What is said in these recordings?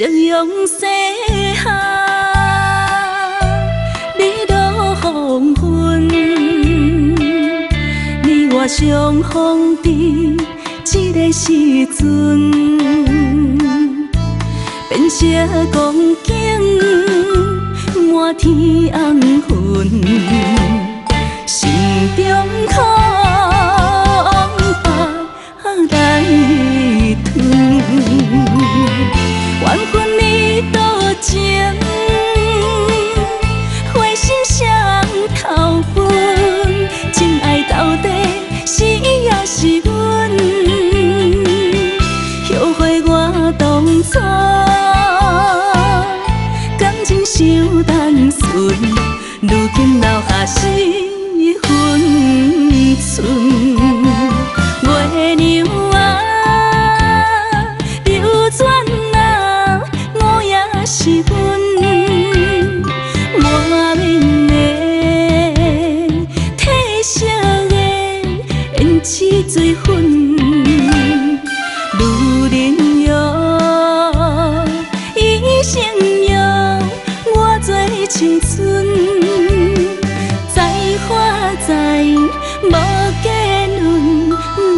夕阳西下，你落黄昏，你我相逢伫这个时阵，变成光景满天红云，心中苦白来吞。缘分你多情，花心双头分，情爱到底是伊也是阮？后悔我当初感情伤单纯，如今留下死分寸。月娘啊，流转啊，我也是阮，满面的褪色的胭脂水粉，女人哟，伊成哟，我做青春，再花再无结论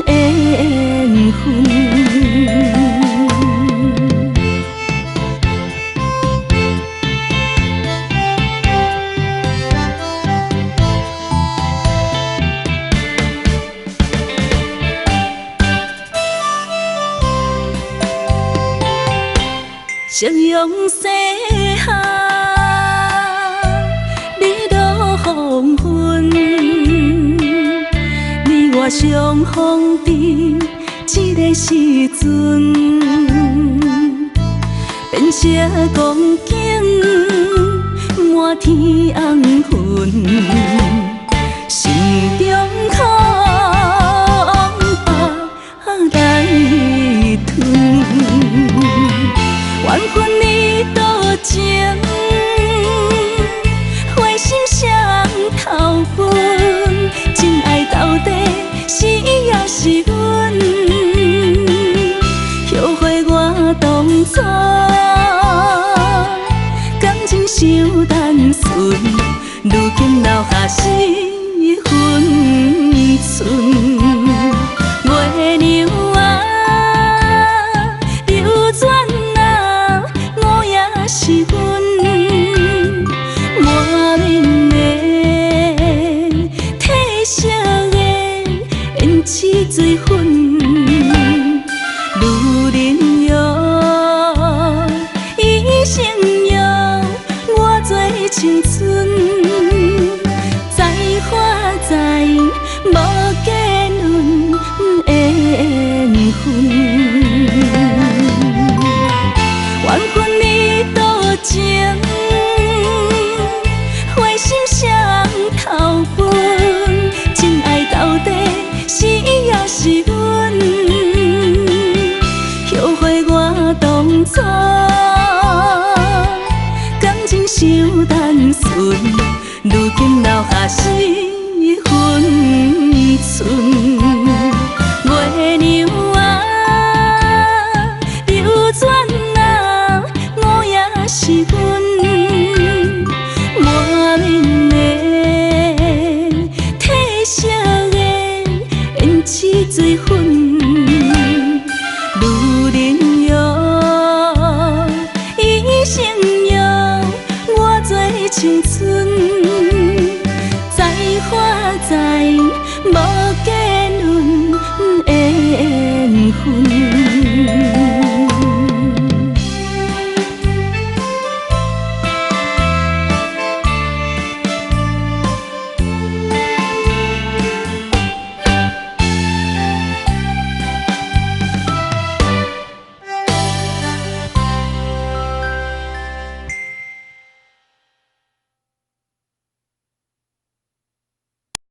的缘分。夕阳西下，你落黄昏，你我相逢伫这个时阵，变成光景满天红云，心中苦白来吞。缘分你多情，花心双头分，情爱到底是伊也是阮？后悔我当初感情伤单纯，如今留下死分寸。月娘啊，流转是阮，满面的褪色的胭脂水粉，女人哟，伊成哟，我做青春，再花再无结论的缘分。缘分你多情，花心双头分，情爱到底是伊也是阮？后悔我当初感情伤单纯，如今留下死分寸。月娘啊，流转是阮，满面的褪色的胭脂水粉，女人哟，伊成哟，我做青春。